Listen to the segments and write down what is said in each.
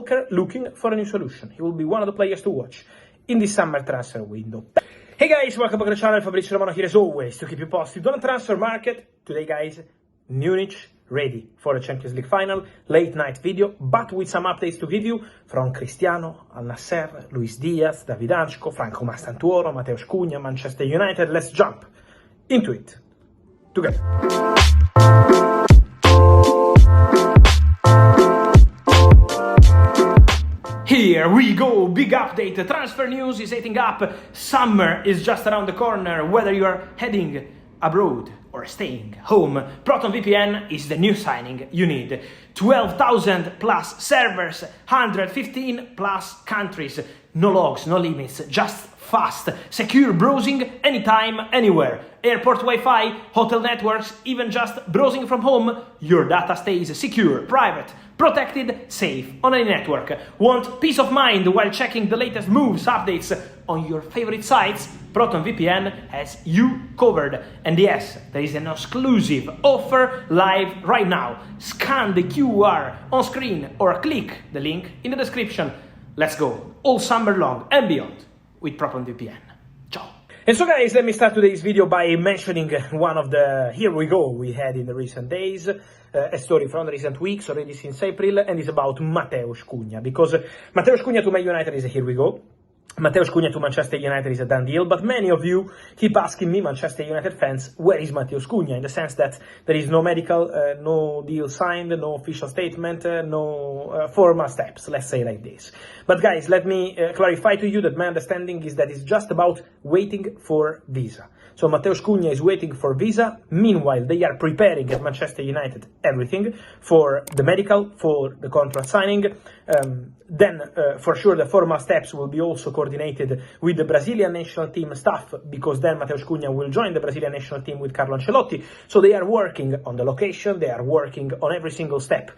worker looking for a new solution. He will be one of the players to watch in this summer transfer window. Hey guys, welcome back to the channel. Fabrizio Romano here as always to keep you posted on the transfer market. Today guys, Munich ready for the Champions League final, late night video, but with some updates to give you from Cristiano, Nassr, Luis Díaz, Hancko, Franco Mastantuono, Mateus, Cunha, Manchester United. Let's jump into it together. Here we go, big update, transfer news is heating up, summer is just around the corner, whether you are heading abroad or staying home, ProtonVPN is the new signing you need. 12,000 plus servers, 115 plus countries, no logs, no limits, just fast, secure browsing anytime, anywhere. Airport Wi-Fi, hotel networks, even just browsing from home, your data stays secure, private, protected, safe on any network. Want peace of mind while checking the latest moves, updates on your favorite sites? ProtonVPN has you covered. And yes, there is an exclusive offer live right now. Scan the QR on screen or click the link in the description. Let's go all summer long and beyond with ProtonVPN. Ciao. And so guys, let me start today's video by mentioning one of the here we go we had in the recent days, a story from the recent weeks, already since April, and it's about Mateus Cunha, because Mateus Cunha to Man United is a here we go. Mateus Cunha to Manchester United is a done deal, but many of you keep asking me, Manchester United fans, where is Mateus Cunha? In the sense that there is no medical, no deal signed, no official statement, no formal steps, let's say like this. But guys, let me clarify to you that my understanding is that it's just about waiting for visa. So Mateus Cunha is waiting for visa. Meanwhile, they are preparing at Manchester United everything for the medical, for the contract signing. Then, for sure, the formal steps will be also coordinated with the Brazilian national team staff, because then Mateus Cunha will join the Brazilian national team with Carlo Ancelotti. So they are working on the location, they are working on every single step,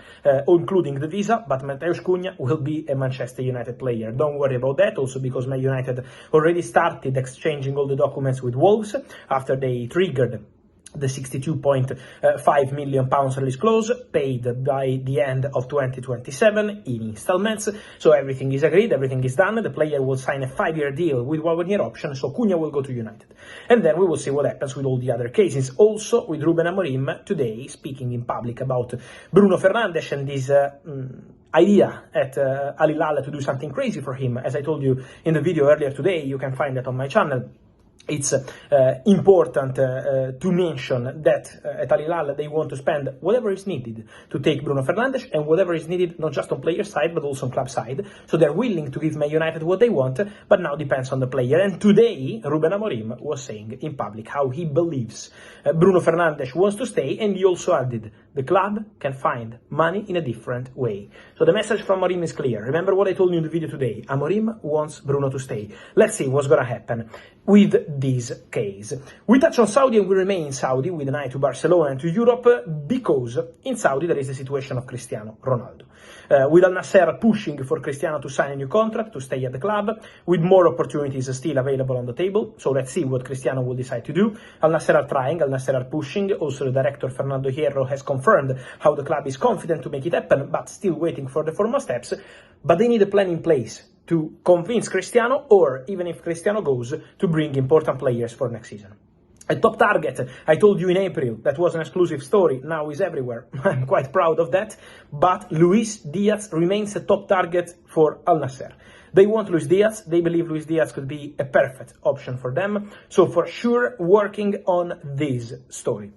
including the visa, but Mateus Cunha will be a Manchester United player. Don't worry about that, also because Man United already started exchanging all the documents with Wolves after they triggered the £62.5 million release clause, paid by the end of 2027 in installments. So everything is agreed, everything is done. The player will sign a 5-year deal with 1-year option, so Cunha will go to United. And then we will see what happens with all the other cases. Also, with Ruben Amorim today speaking in public about Bruno Fernandes and this idea at Hilal to do something crazy for him. As I told you in the video earlier today, you can find that on my channel. It's important to mention that at Hilal they want to spend whatever is needed to take Bruno Fernandes, and whatever is needed not just on player side but also on club side. So they're willing to give Man United what they want, but now depends on the player. And today Ruben Amorim was saying in public how he believes Bruno Fernandes wants to stay, and he also added the club can find money in a different way. So the message from Amorim is clear. Remember what I told you in the video today. Amorim wants Bruno to stay. Let's see what's gonna happen with this case. We touch on Saudi and we remain in Saudi with an eye to Barcelona and to Europe, because in Saudi there is the situation of Cristiano Ronaldo. With Al Nassr pushing for Cristiano to sign a new contract, to stay at the club, with more opportunities still available on the table. So let's see what Cristiano will decide to do. Al Nassr are trying, Al Nassr are pushing. Also the director Fernando Hierro has confirmed how the club is confident to make it happen, but still waiting for the formal steps. But they need a plan in place to convince Cristiano, or even if Cristiano goes, to bring important players for next season. A top target, I told you in April, that was an exclusive story, now is everywhere. I'm quite proud of that. But Luis Díaz remains a top target for Al Nassr. They want Luis Díaz, they believe Luis Díaz could be a perfect option for them. So for sure, working on this story.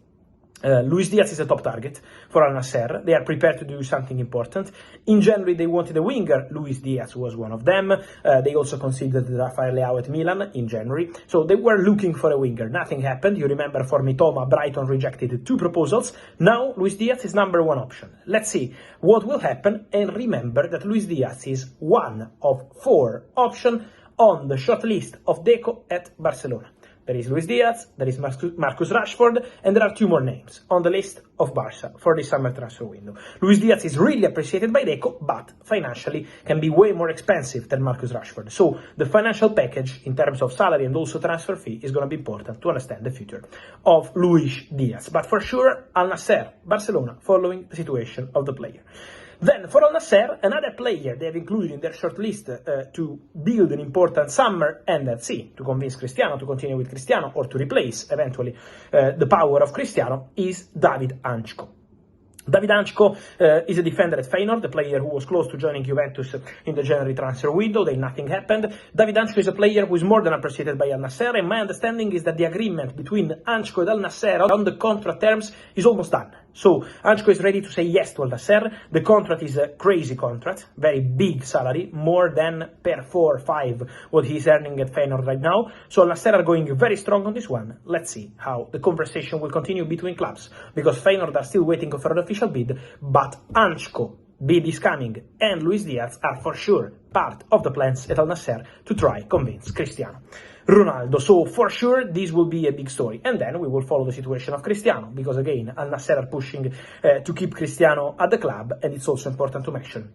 Luis Díaz is a top target for Al Nassr. They are prepared to do something important. In January, they wanted a winger. Luis Díaz was one of them. They also considered Rafael Leao at Milan in January. So they were looking for a winger. Nothing happened. You remember for Mitoma, Brighton rejected 2 proposals. Now, Luis Díaz is number 1 option. Let's see what will happen. And remember that Luis Díaz is one of 4 options on the shortlist of Deco at Barcelona. There is Luis Díaz, there is Marcus Rashford, and there are 2 more names on the list of Barca for the summer transfer window. Luis Díaz is really appreciated by Deco, but financially can be way more expensive than Marcus Rashford. So the financial package in terms of salary and also transfer fee is going to be important to understand the future of Luis Díaz. But for sure, Al Nassr, Barcelona, following the situation of the player. Then for Al Nassr, another player they have included in their shortlist to build an important summer and let's see, to convince Cristiano to continue with Cristiano or to replace eventually the power of Cristiano is David Hancko. David Hancko is a defender at Feyenoord, the player who was close to joining Juventus in the January transfer window, then nothing happened. David Hancko is a player who is more than appreciated by Al Nassr, and my understanding is that the agreement between Hancko and Al Nassr on the contract terms is almost done. So Hancko is ready to say yes to Al Nassr. The contract is a crazy contract, very big salary, more than per 4 or 5 what he's earning at Feyenoord right now. So Al Nassr are going very strong on this one. Let's see how the conversation will continue between clubs, because Feyenoord are still waiting for an official bid, but Hancko, bid is coming, and Luis Diaz are for sure part of the plans at Al Nassr to try convince Cristiano Ronaldo. So for sure this will be a big story, and then we will follow the situation of Cristiano, because again Al Nassr are pushing to keep Cristiano at the club, and it's also important to mention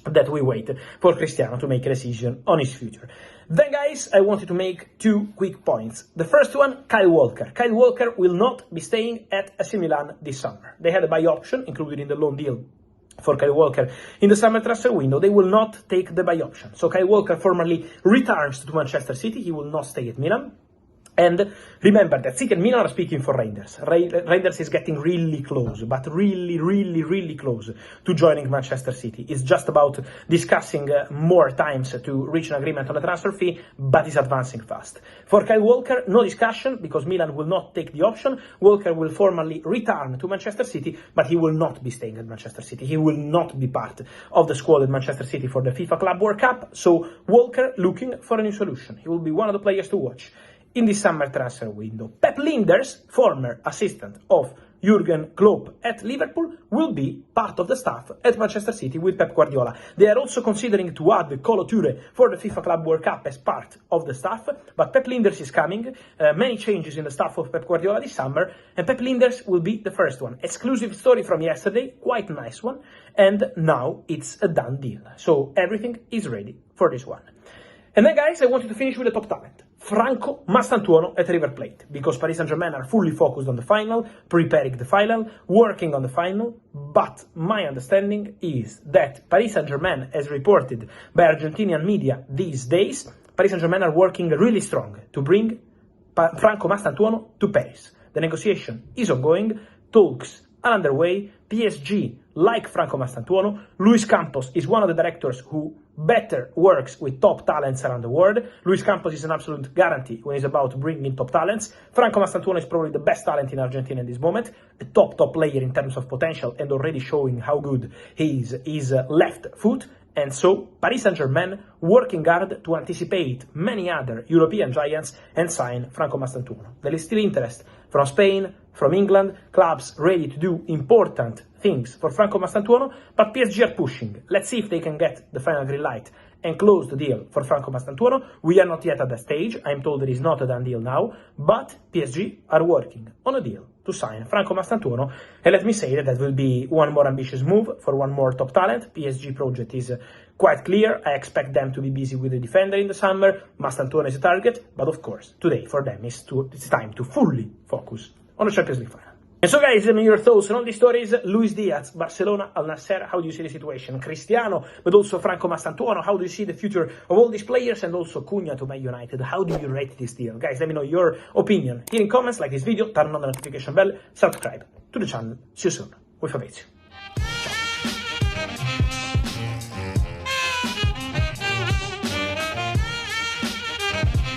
that we wait for Cristiano to make a decision on his future. Then guys, I wanted to make 2 quick points. The first one, Kyle Walker. Kyle Walker will not be staying at AC Milan this summer. They had a buy option included in the loan deal for Kyle Walker in the summer transfer window. They will not take the buy option. So Kyle Walker formally returns to Manchester City. He will not stay at Milan. And remember that City and Milan are speaking for Reijnders. Reijnders is getting really close, but really close to joining Manchester City. It's just about discussing more times to reach an agreement on the transfer fee, but it's advancing fast. For Kyle Walker, no discussion, because Milan will not take the option. Walker will formally return to Manchester City, but he will not be staying at Manchester City. He will not be part of the squad at Manchester City for the FIFA Club World Cup. So Walker looking for a new solution. He will be one of the players to watch in the summer transfer window. Pep Lijnders, former assistant of Jurgen Klopp at Liverpool, will be part of the staff at Manchester City with Pep Guardiola. They are also considering to add Kolo Touré for the FIFA Club World Cup as part of the staff, but Pep Lijnders is coming. Many changes in the staff of Pep Guardiola this summer, and Pep Lijnders will be the first one. Exclusive story from yesterday, quite nice one, and now it's a done deal. So everything is ready for this one. And then guys, I wanted to finish with a top talent. Franco Mastantuono at River Plate, because Paris Saint-Germain are fully focused on the final, preparing the final, working on the final, but my understanding is that Paris Saint-Germain, as reported by Argentinian media these days, Paris Saint-Germain are working really strong to bring Franco Mastantuono to Paris. The negotiation is ongoing, talks are underway. PSG like Franco Mastantuono. Luis Campos is one of the directors who better works with top talents around the world. Luis Campos is an absolute guarantee when it's about bringing top talents. Franco Mastantuono is probably the best talent in Argentina in this moment, a top player in terms of potential, and already showing how good he is his left foot. And so Paris Saint-Germain working hard to anticipate many other European giants and sign Franco Mastantuono. There is still interest from Spain, from England, clubs ready to do important things for Franco Mastantuono, but PSG are pushing. Let's see if they can get the final green light and close the deal for Franco Mastantuono. We are not yet at that stage. I'm told there is not a done deal now, but PSG are working on a deal to sign Franco Mastantuono. And let me say that will be one more ambitious move for one more top talent. PSG project is quite clear. I expect them to be busy with the defender in the summer. Mastantuono is a target, but of course, today for them it's time to fully focus on the Champions League final. And so guys, let me hear your thoughts on all these stories. Luis Diaz, Barcelona, Al Nassr, how do you see the situation? Cristiano, but also Franco Mastantuono, how do you see the future of all these players? And also Cunha to Man United, how do you rate this deal? Guys, let me know your opinion here in comments, like this video, turn on the notification bell, subscribe to the channel. See you soon with Fabrizio.